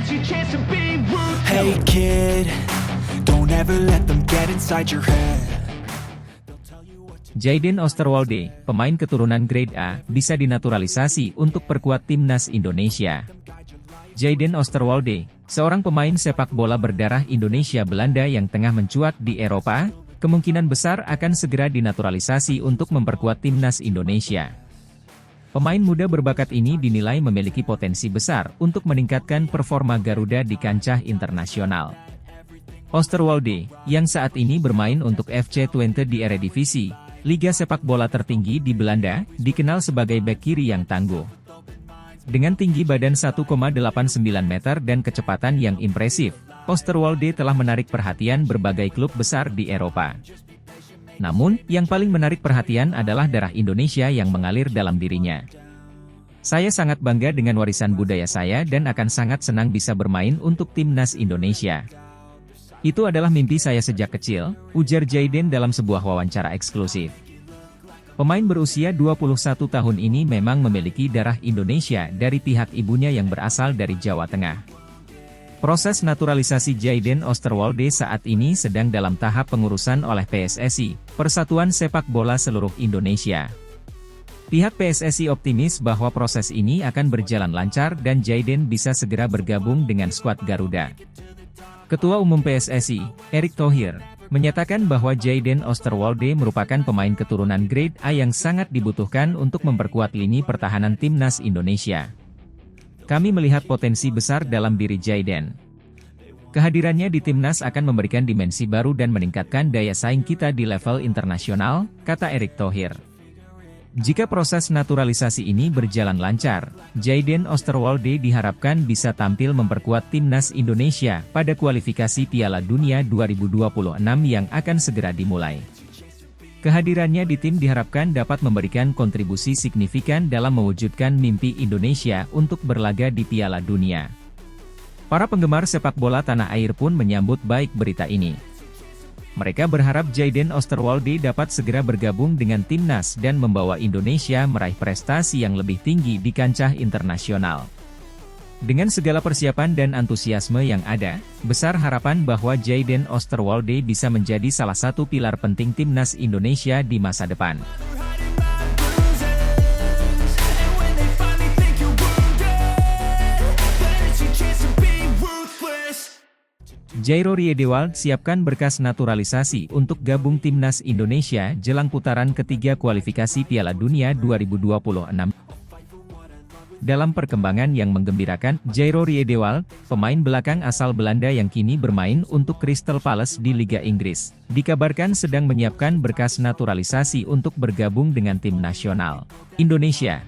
Hey kid, don't ever let them get inside your head. Jayden Oosterwolde, pemain keturunan Grade A, bisa dinaturalisasi untuk perkuat timnas Indonesia. Jayden Oosterwolde, seorang pemain sepak bola berdarah Indonesia Belanda yang tengah mencuat di Eropa, kemungkinan besar akan segera dinaturalisasi untuk memperkuat timnas Indonesia. Pemain muda berbakat ini dinilai memiliki potensi besar untuk meningkatkan performa Garuda di kancah internasional. Oosterwolde, yang saat ini bermain untuk FC Twente di Eredivisie, liga sepak bola tertinggi di Belanda, dikenal sebagai bek kiri yang tangguh. Dengan tinggi badan 1,89 meter dan kecepatan yang impresif, Oosterwolde telah menarik perhatian berbagai klub besar di Eropa. Namun, yang paling menarik perhatian adalah darah Indonesia yang mengalir dalam dirinya. Saya sangat bangga dengan warisan budaya saya dan akan sangat senang bisa bermain untuk timnas Indonesia. Itu adalah mimpi saya sejak kecil, ujar Jayden dalam sebuah wawancara eksklusif. Pemain berusia 21 tahun ini memang memiliki darah Indonesia dari pihak ibunya yang berasal dari Jawa Tengah. Proses naturalisasi Jayden Oosterwolde saat ini sedang dalam tahap pengurusan oleh PSSI, Persatuan Sepak Bola Seluruh Indonesia. Pihak PSSI optimis bahwa proses ini akan berjalan lancar dan Jayden bisa segera bergabung dengan skuad Garuda. Ketua Umum PSSI, Erick Thohir, menyatakan bahwa Jayden Oosterwolde merupakan pemain keturunan Grade A yang sangat dibutuhkan untuk memperkuat lini pertahanan timnas Indonesia. Kami melihat potensi besar dalam diri Jayden. Kehadirannya di timnas akan memberikan dimensi baru dan meningkatkan daya saing kita di level internasional, kata Erick Thohir. Jika proses naturalisasi ini berjalan lancar, Jayden Oosterwolde diharapkan bisa tampil memperkuat timnas Indonesia pada kualifikasi Piala Dunia 2026 yang akan segera dimulai. Kehadirannya di tim diharapkan dapat memberikan kontribusi signifikan dalam mewujudkan mimpi Indonesia untuk berlaga di Piala Dunia. Para penggemar sepak bola tanah air pun menyambut baik berita ini. Mereka berharap Jayden Oosterwolde dapat segera bergabung dengan timnas dan membawa Indonesia meraih prestasi yang lebih tinggi di kancah internasional. Dengan segala persiapan dan antusiasme yang ada, besar harapan bahwa Jayden Oosterwolde bisa menjadi salah satu pilar penting timnas Indonesia di masa depan. Jairo Riedewald siapkan berkas naturalisasi untuk gabung timnas Indonesia jelang putaran ketiga kualifikasi Piala Dunia 2026. Dalam perkembangan yang menggembirakan, Jairo Riedewald, pemain belakang asal Belanda yang kini bermain untuk Crystal Palace di Liga Inggris, dikabarkan sedang menyiapkan berkas naturalisasi untuk bergabung dengan tim nasional Indonesia.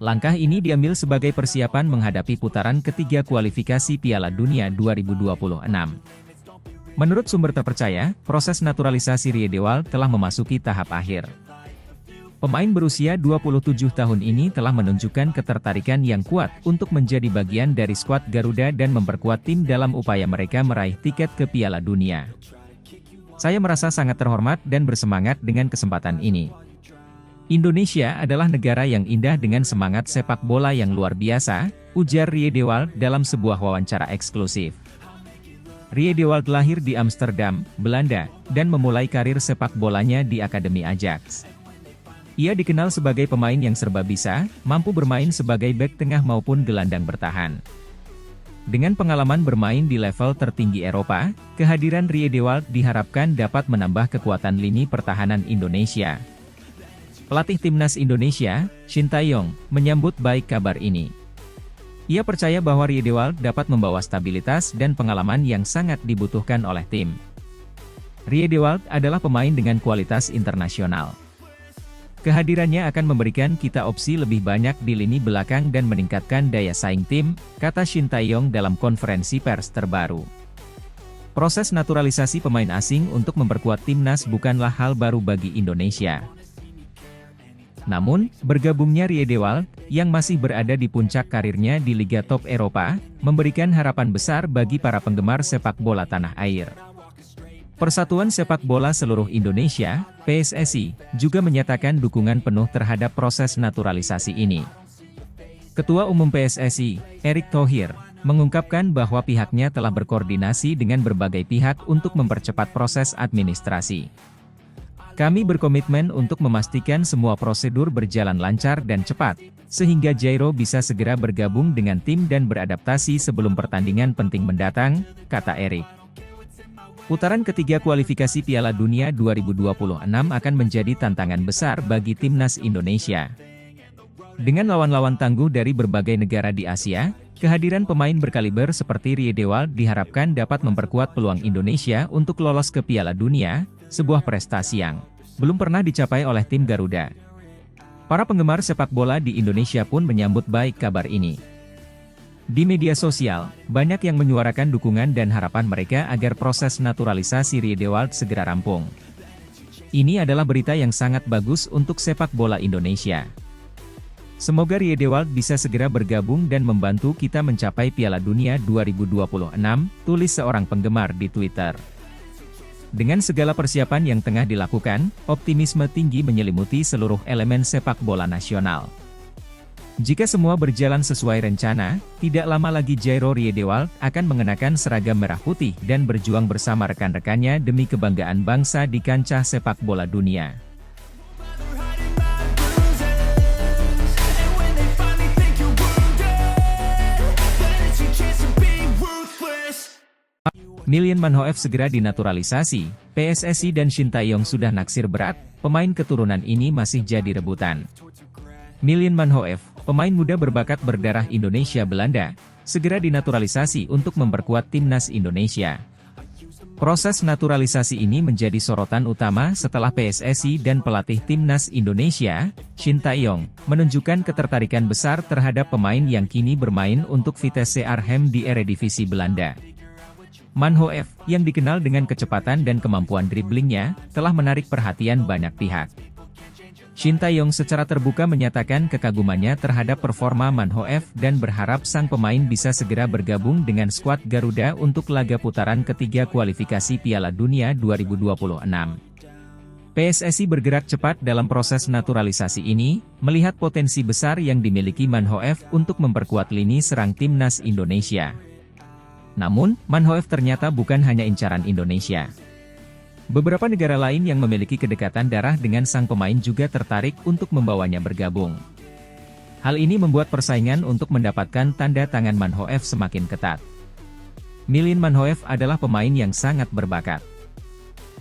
Langkah ini diambil sebagai persiapan menghadapi putaran ketiga kualifikasi Piala Dunia 2026. Menurut sumber terpercaya, proses naturalisasi Riedewald telah memasuki tahap akhir. Pemain berusia 27 tahun ini telah menunjukkan ketertarikan yang kuat untuk menjadi bagian dari skuad Garuda dan memperkuat tim dalam upaya mereka meraih tiket ke Piala Dunia. Saya merasa sangat terhormat dan bersemangat dengan kesempatan ini. Indonesia adalah negara yang indah dengan semangat sepak bola yang luar biasa, ujar Riedewald dalam sebuah wawancara eksklusif. Riedewald lahir di Amsterdam, Belanda, dan memulai karir sepak bolanya di Akademi Ajax. Ia dikenal sebagai pemain yang serba bisa, mampu bermain sebagai bek tengah maupun gelandang bertahan. Dengan pengalaman bermain di level tertinggi Eropa, kehadiran Riedewald diharapkan dapat menambah kekuatan lini pertahanan Indonesia. Pelatih timnas Indonesia, Shin Tae-yong, menyambut baik kabar ini. Ia percaya bahwa Riedewald dapat membawa stabilitas dan pengalaman yang sangat dibutuhkan oleh tim. Riedewald adalah pemain dengan kualitas internasional. Kehadirannya akan memberikan kita opsi lebih banyak di lini belakang dan meningkatkan daya saing tim, kata Shin Tae-yong dalam konferensi pers terbaru. Proses naturalisasi pemain asing untuk memperkuat timnas bukanlah hal baru bagi Indonesia. Namun, bergabungnya Riedewald, yang masih berada di puncak karirnya di Liga Top Eropa, memberikan harapan besar bagi para penggemar sepak bola tanah air. Persatuan Sepak Bola Seluruh Indonesia, PSSI, juga menyatakan dukungan penuh terhadap proses naturalisasi ini. Ketua Umum PSSI, Erick Thohir, mengungkapkan bahwa pihaknya telah berkoordinasi dengan berbagai pihak untuk mempercepat proses administrasi. Kami berkomitmen untuk memastikan semua prosedur berjalan lancar dan cepat, sehingga Jairo bisa segera bergabung dengan tim dan beradaptasi sebelum pertandingan penting mendatang, kata Erik. Putaran ketiga kualifikasi Piala Dunia 2026 akan menjadi tantangan besar bagi timnas Indonesia. Dengan lawan-lawan tangguh dari berbagai negara di Asia, kehadiran pemain berkaliber seperti Rie Dewald diharapkan dapat memperkuat peluang Indonesia untuk lolos ke Piala Dunia, sebuah prestasi yang belum pernah dicapai oleh tim Garuda. Para penggemar sepak bola di Indonesia pun menyambut baik kabar ini. Di media sosial, banyak yang menyuarakan dukungan dan harapan mereka agar proses naturalisasi Rie Dewald segera rampung. Ini adalah berita yang sangat bagus untuk sepak bola Indonesia. Semoga Rie Dewald bisa segera bergabung dan membantu kita mencapai Piala Dunia 2026, tulis seorang penggemar di Twitter. Dengan segala persiapan yang tengah dilakukan, optimisme tinggi menyelimuti seluruh elemen sepak bola nasional. Jika semua berjalan sesuai rencana, tidak lama lagi Jairo Rie Dewald akan mengenakan seragam merah putih dan berjuang bersama rekan-rekannya demi kebanggaan bangsa di kancah sepak bola dunia. Milian Manhoef segera dinaturalisasi, PSSI dan Shin Tae-yong sudah naksir berat, pemain keturunan ini masih jadi rebutan. Milian Manhoef, pemain muda berbakat berdarah Indonesia-Belanda, segera dinaturalisasi untuk memperkuat timnas Indonesia. Proses naturalisasi ini menjadi sorotan utama setelah PSSI dan pelatih timnas Indonesia, Shin Tae-yong, menunjukkan ketertarikan besar terhadap pemain yang kini bermain untuk Vitesse Arnhem di Eredivisie Belanda. Manhoef, yang dikenal dengan kecepatan dan kemampuan driblingnya, telah menarik perhatian banyak pihak. Shin Tae-yong secara terbuka menyatakan kekagumannya terhadap performa Manhoef dan berharap sang pemain bisa segera bergabung dengan skuad Garuda untuk laga putaran ketiga kualifikasi Piala Dunia 2026. PSSI bergerak cepat dalam proses naturalisasi ini, melihat potensi besar yang dimiliki Manhoef untuk memperkuat lini serang timnas Indonesia. Namun, Manhoef ternyata bukan hanya incaran Indonesia. Beberapa negara lain yang memiliki kedekatan darah dengan sang pemain juga tertarik untuk membawanya bergabung. Hal ini membuat persaingan untuk mendapatkan tanda tangan Manhoef semakin ketat. Milian Manhoef adalah pemain yang sangat berbakat.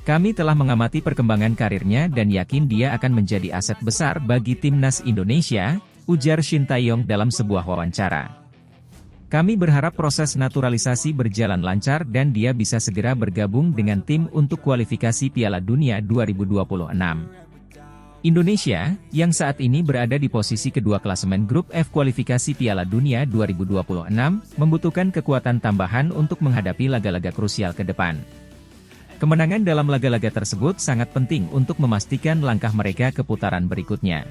Kami telah mengamati perkembangan karirnya dan yakin dia akan menjadi aset besar bagi timnas Indonesia, ujar Shin Tae-yong dalam sebuah wawancara. Kami berharap proses naturalisasi berjalan lancar dan dia bisa segera bergabung dengan tim untuk kualifikasi Piala Dunia 2026. Indonesia, yang saat ini berada di posisi kedua klasemen grup F kualifikasi Piala Dunia 2026, membutuhkan kekuatan tambahan untuk menghadapi laga-laga krusial ke depan. Kemenangan dalam laga-laga tersebut sangat penting untuk memastikan langkah mereka ke putaran berikutnya.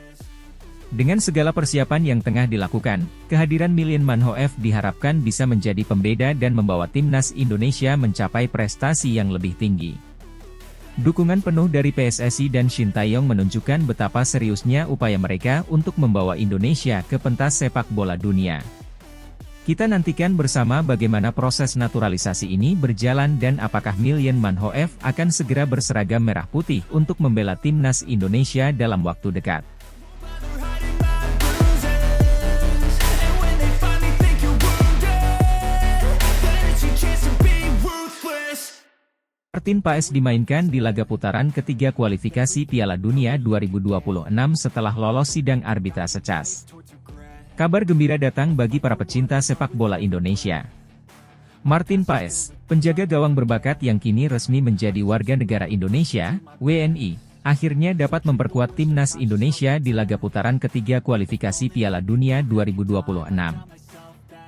Dengan segala persiapan yang tengah dilakukan, kehadiran Milian Manhoef diharapkan bisa menjadi pembeda dan membawa timnas Indonesia mencapai prestasi yang lebih tinggi. Dukungan penuh dari PSSI dan Shin Tae-yong menunjukkan betapa seriusnya upaya mereka untuk membawa Indonesia ke pentas sepak bola dunia. Kita nantikan bersama bagaimana proses naturalisasi ini berjalan dan apakah Milian Manhoef akan segera berseragam merah putih untuk membela timnas Indonesia dalam waktu dekat. Martin Paes dimainkan di laga putaran ketiga kualifikasi Piala Dunia 2026 setelah lolos sidang arbitrase CAS. Kabar gembira datang bagi para pecinta sepak bola Indonesia. Martin Paes, penjaga gawang berbakat yang kini resmi menjadi warga negara Indonesia, WNI, akhirnya dapat memperkuat timnas Indonesia di laga putaran ketiga kualifikasi Piala Dunia 2026.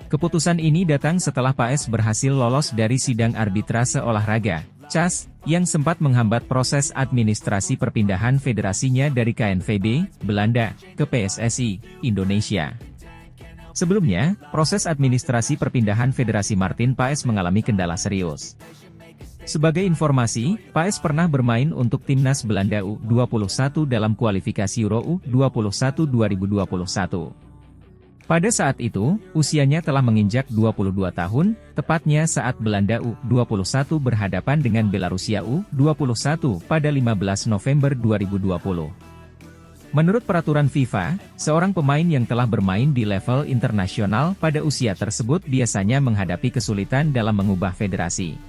Keputusan ini datang setelah Paes berhasil lolos dari sidang arbitrase olahraga CAS, yang sempat menghambat proses administrasi perpindahan federasinya dari KNVB, Belanda, ke PSSI, Indonesia. Sebelumnya, proses administrasi perpindahan Federasi Martin Paes mengalami kendala serius. Sebagai informasi, Paes pernah bermain untuk timnas Belanda U21 dalam kualifikasi Euro U21 2021. Pada saat itu, usianya telah menginjak 22 tahun, tepatnya saat Belanda U21 berhadapan dengan Belarusia U21 pada 15 November 2020. Menurut peraturan FIFA, seorang pemain yang telah bermain di level internasional pada usia tersebut biasanya menghadapi kesulitan dalam mengubah federasi.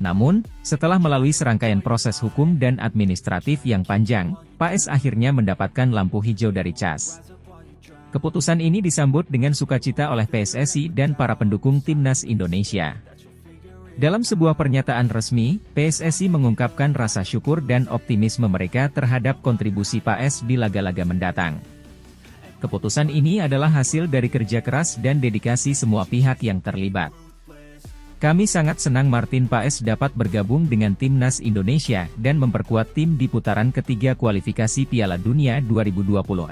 Namun, setelah melalui serangkaian proses hukum dan administratif yang panjang, PAS akhirnya mendapatkan lampu hijau dari CAS. Keputusan ini disambut dengan sukacita oleh PSSI dan para pendukung timnas Indonesia. Dalam sebuah pernyataan resmi, PSSI mengungkapkan rasa syukur dan optimisme mereka terhadap kontribusi PAS di laga-laga mendatang. Keputusan ini adalah hasil dari kerja keras dan dedikasi semua pihak yang terlibat. Kami sangat senang Martin Paes dapat bergabung dengan timnas Indonesia dan memperkuat tim di putaran ketiga kualifikasi Piala Dunia 2026,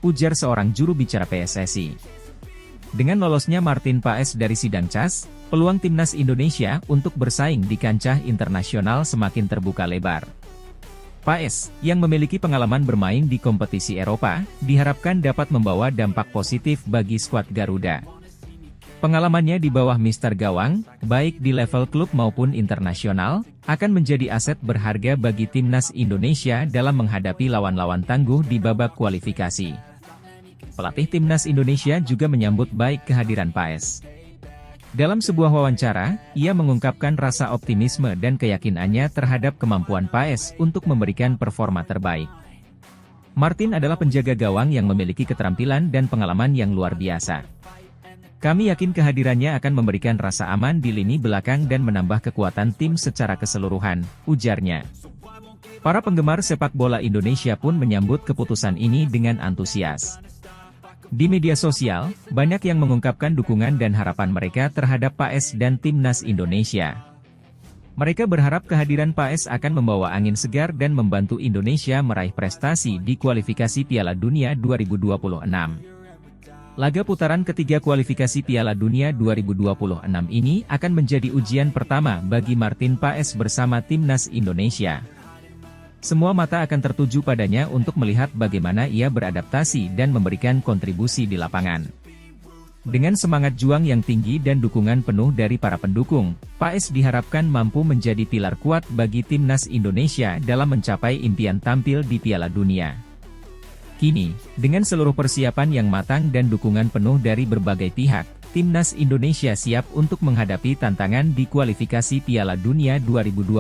ujar seorang juru bicara PSSI. Dengan lolosnya Martin Paes dari sidang CAS, peluang timnas Indonesia untuk bersaing di kancah internasional semakin terbuka lebar. Paes, yang memiliki pengalaman bermain di kompetisi Eropa, diharapkan dapat membawa dampak positif bagi skuad Garuda. Pengalamannya di bawah Mister Gawang, baik di level klub maupun internasional, akan menjadi aset berharga bagi timnas Indonesia dalam menghadapi lawan-lawan tangguh di babak kualifikasi. Pelatih timnas Indonesia juga menyambut baik kehadiran Paes. Dalam sebuah wawancara, ia mengungkapkan rasa optimisme dan keyakinannya terhadap kemampuan Paes untuk memberikan performa terbaik. Martin adalah penjaga gawang yang memiliki keterampilan dan pengalaman yang luar biasa. Kami yakin kehadirannya akan memberikan rasa aman di lini belakang dan menambah kekuatan tim secara keseluruhan, ujarnya. Para penggemar sepak bola Indonesia pun menyambut keputusan ini dengan antusias. Di media sosial, banyak yang mengungkapkan dukungan dan harapan mereka terhadap Paes dan timnas Indonesia. Mereka berharap kehadiran Paes akan membawa angin segar dan membantu Indonesia meraih prestasi di kualifikasi Piala Dunia 2026. Laga putaran ketiga kualifikasi Piala Dunia 2026 ini akan menjadi ujian pertama bagi Martin Paes bersama timnas Indonesia. Semua mata akan tertuju padanya untuk melihat bagaimana ia beradaptasi dan memberikan kontribusi di lapangan. Dengan semangat juang yang tinggi dan dukungan penuh dari para pendukung, Paes diharapkan mampu menjadi pilar kuat bagi timnas Indonesia dalam mencapai impian tampil di Piala Dunia. Kini, dengan seluruh persiapan yang matang dan dukungan penuh dari berbagai pihak, timnas Indonesia siap untuk menghadapi tantangan di kualifikasi Piala Dunia 2026.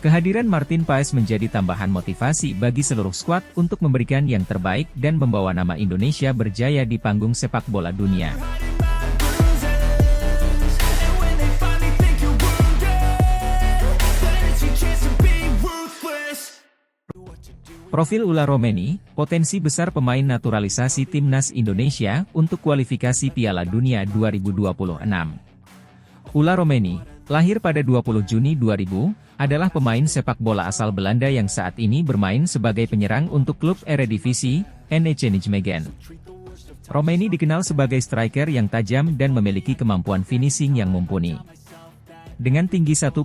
Kehadiran Martin Paes menjadi tambahan motivasi bagi seluruh skuad untuk memberikan yang terbaik dan membawa nama Indonesia berjaya di panggung sepak bola dunia. Profil Ula Romeni, potensi besar pemain naturalisasi timnas Indonesia untuk kualifikasi Piala Dunia 2026. Ula Romeni, lahir pada 20 Juni 2000, adalah pemain sepak bola asal Belanda yang saat ini bermain sebagai penyerang untuk klub Eredivisie, NEC Nijmegen. Romeni dikenal sebagai striker yang tajam dan memiliki kemampuan finishing yang mumpuni. Dengan tinggi 1,87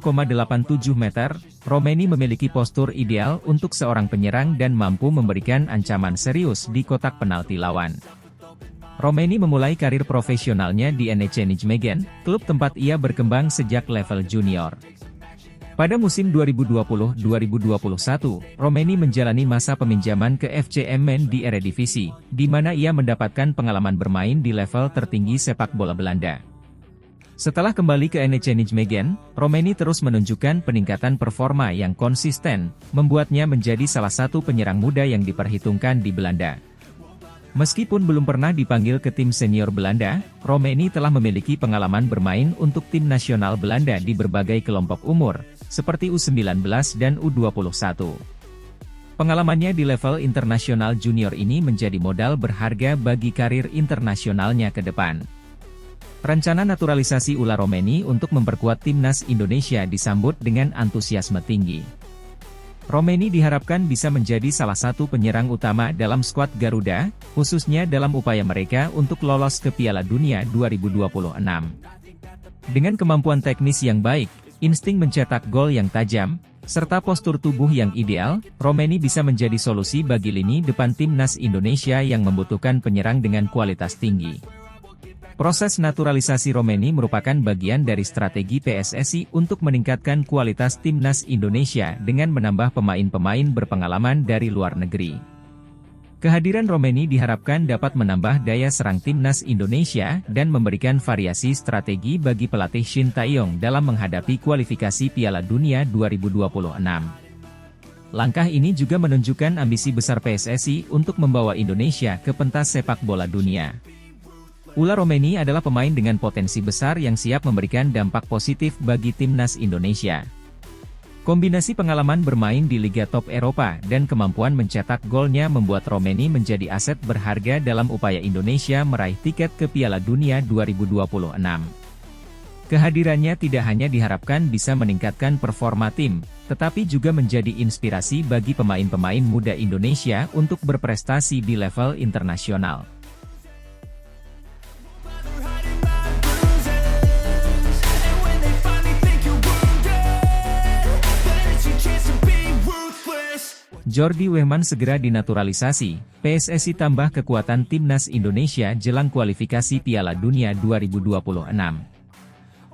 meter, Romeni memiliki postur ideal untuk seorang penyerang dan mampu memberikan ancaman serius di kotak penalti lawan. Romeni memulai karir profesionalnya di NEC Nijmegen, klub tempat ia berkembang sejak level junior. Pada musim 2020-2021, Romeni menjalani masa peminjaman ke FC Emmen di Eredivisie, di mana ia mendapatkan pengalaman bermain di level tertinggi sepak bola Belanda. Setelah kembali ke NEC Nijmegen, Romeni terus menunjukkan peningkatan performa yang konsisten, membuatnya menjadi salah satu penyerang muda yang diperhitungkan di Belanda. Meskipun belum pernah dipanggil ke tim senior Belanda, Romeni telah memiliki pengalaman bermain untuk tim nasional Belanda di berbagai kelompok umur, seperti U19 dan U21. Pengalamannya di level internasional junior ini menjadi modal berharga bagi karir internasionalnya ke depan. Rencana naturalisasi Ula Romeni untuk memperkuat timnas Indonesia disambut dengan antusiasme tinggi. Romeni diharapkan bisa menjadi salah satu penyerang utama dalam skuad Garuda, khususnya dalam upaya mereka untuk lolos ke Piala Dunia 2026. Dengan kemampuan teknis yang baik, insting mencetak gol yang tajam, serta postur tubuh yang ideal, Romeni bisa menjadi solusi bagi lini depan timnas Indonesia yang membutuhkan penyerang dengan kualitas tinggi. Proses naturalisasi Romeni merupakan bagian dari strategi PSSI untuk meningkatkan kualitas timnas Indonesia dengan menambah pemain-pemain berpengalaman dari luar negeri. Kehadiran Romeni diharapkan dapat menambah daya serang timnas Indonesia dan memberikan variasi strategi bagi pelatih Shin Tae-yong dalam menghadapi kualifikasi Piala Dunia 2026. Langkah ini juga menunjukkan ambisi besar PSSI untuk membawa Indonesia ke pentas sepak bola dunia. Ula Romeni adalah pemain dengan potensi besar yang siap memberikan dampak positif bagi timnas Indonesia. Kombinasi pengalaman bermain di Liga Top Eropa dan kemampuan mencetak golnya membuat Romeni menjadi aset berharga dalam upaya Indonesia meraih tiket ke Piala Dunia 2026. Kehadirannya tidak hanya diharapkan bisa meningkatkan performa tim, tetapi juga menjadi inspirasi bagi pemain-pemain muda Indonesia untuk berprestasi di level internasional. Jordi Weman segera dinaturalisasi, PSSI tambah kekuatan timnas Indonesia jelang kualifikasi Piala Dunia 2026.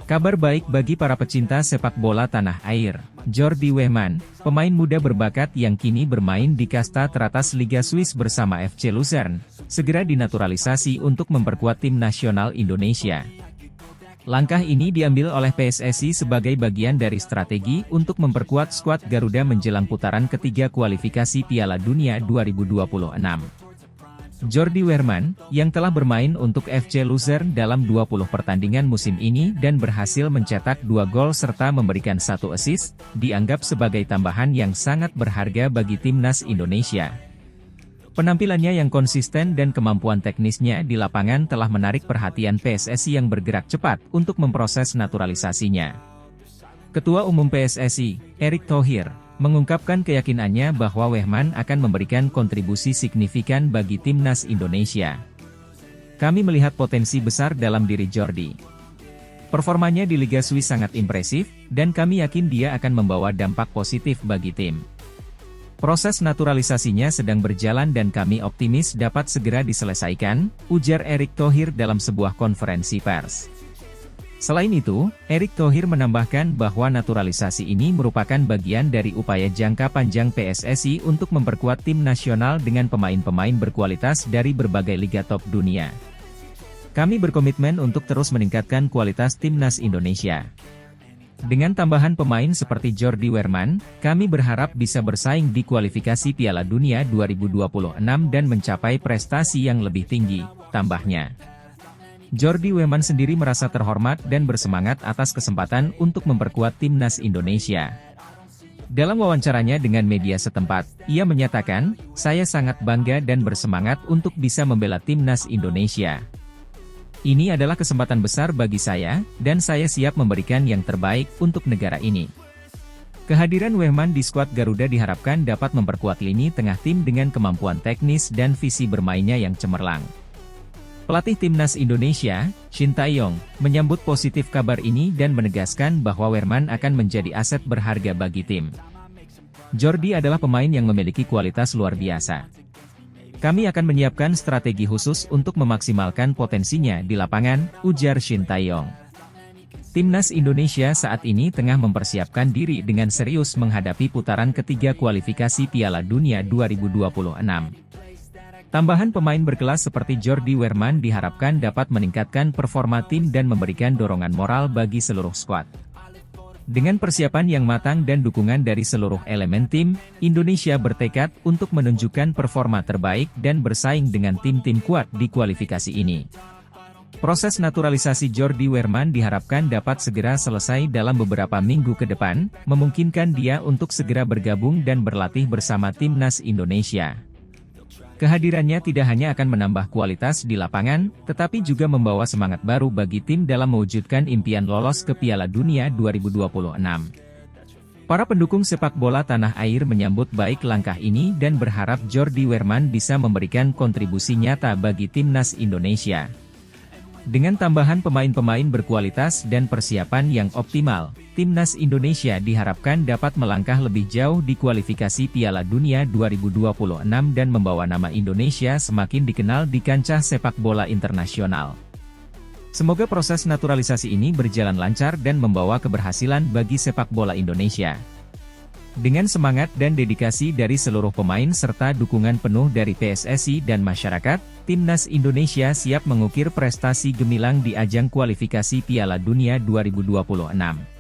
Kabar baik bagi para pecinta sepak bola tanah air, Jordi Weman, pemain muda berbakat yang kini bermain di kasta teratas Liga Swiss bersama FC Luzern, segera dinaturalisasi untuk memperkuat tim nasional Indonesia. Langkah ini diambil oleh PSSI sebagai bagian dari strategi untuk memperkuat skuad Garuda menjelang putaran ketiga kualifikasi Piala Dunia 2026. Jordi Weman, yang telah bermain untuk FC Luzern dalam 20 pertandingan musim ini dan berhasil mencetak 2 gol serta memberikan 1 assist, dianggap sebagai tambahan yang sangat berharga bagi timnas Indonesia. Penampilannya yang konsisten dan kemampuan teknisnya di lapangan telah menarik perhatian PSSI yang bergerak cepat untuk memproses naturalisasinya. Ketua Umum PSSI, Erick Thohir, mengungkapkan keyakinannya bahwa Weman akan memberikan kontribusi signifikan bagi timnas Indonesia. Kami melihat potensi besar dalam diri Jordi. Performanya di Liga Swiss sangat impresif, dan kami yakin dia akan membawa dampak positif bagi tim. Proses naturalisasinya sedang berjalan dan kami optimis dapat segera diselesaikan, ujar Erick Thohir dalam sebuah konferensi pers. Selain itu, Erick Thohir menambahkan bahwa naturalisasi ini merupakan bagian dari upaya jangka panjang PSSI untuk memperkuat tim nasional dengan pemain-pemain berkualitas dari berbagai liga top dunia. Kami berkomitmen untuk terus meningkatkan kualitas timnas Indonesia. Dengan tambahan pemain seperti Jordi Weman, kami berharap bisa bersaing di kualifikasi Piala Dunia 2026 dan mencapai prestasi yang lebih tinggi, tambahnya. Jordi Weman sendiri merasa terhormat dan bersemangat atas kesempatan untuk memperkuat timnas Indonesia. Dalam wawancaranya dengan media setempat, ia menyatakan, "Saya sangat bangga dan bersemangat untuk bisa membela timnas Indonesia. Ini adalah kesempatan besar bagi saya, dan saya siap memberikan yang terbaik untuk negara ini." Kehadiran Weman di skuad Garuda diharapkan dapat memperkuat lini tengah tim dengan kemampuan teknis dan visi bermainnya yang cemerlang. Pelatih timnas Indonesia, Shin Tae-yong, menyambut positif kabar ini dan menegaskan bahwa Weman akan menjadi aset berharga bagi tim. Jordi adalah pemain yang memiliki kualitas luar biasa. Kami akan menyiapkan strategi khusus untuk memaksimalkan potensinya di lapangan, ujar Shin Tae-yong. Timnas Indonesia saat ini tengah mempersiapkan diri dengan serius menghadapi putaran ketiga kualifikasi Piala Dunia 2026. Tambahan pemain berkelas seperti Jordi Weman diharapkan dapat meningkatkan performa tim dan memberikan dorongan moral bagi seluruh skuad. Dengan persiapan yang matang dan dukungan dari seluruh elemen tim, Indonesia bertekad untuk menunjukkan performa terbaik dan bersaing dengan tim-tim kuat di kualifikasi ini. Proses naturalisasi Jordi Weman diharapkan dapat segera selesai dalam beberapa minggu ke depan, memungkinkan dia untuk segera bergabung dan berlatih bersama timnas Indonesia. Kehadirannya tidak hanya akan menambah kualitas di lapangan, tetapi juga membawa semangat baru bagi tim dalam mewujudkan impian lolos ke Piala Dunia 2026. Para pendukung sepak bola tanah air menyambut baik langkah ini dan berharap Jordi Weman bisa memberikan kontribusi nyata bagi timnas Indonesia. Dengan tambahan pemain-pemain berkualitas dan persiapan yang optimal, Timnas Indonesia diharapkan dapat melangkah lebih jauh di kualifikasi Piala Dunia 2026 dan membawa nama Indonesia semakin dikenal di kancah sepak bola internasional. Semoga proses naturalisasi ini berjalan lancar dan membawa keberhasilan bagi sepak bola Indonesia. Dengan semangat dan dedikasi dari seluruh pemain serta dukungan penuh dari PSSI dan masyarakat, Timnas Indonesia siap mengukir prestasi gemilang di ajang kualifikasi Piala Dunia 2026.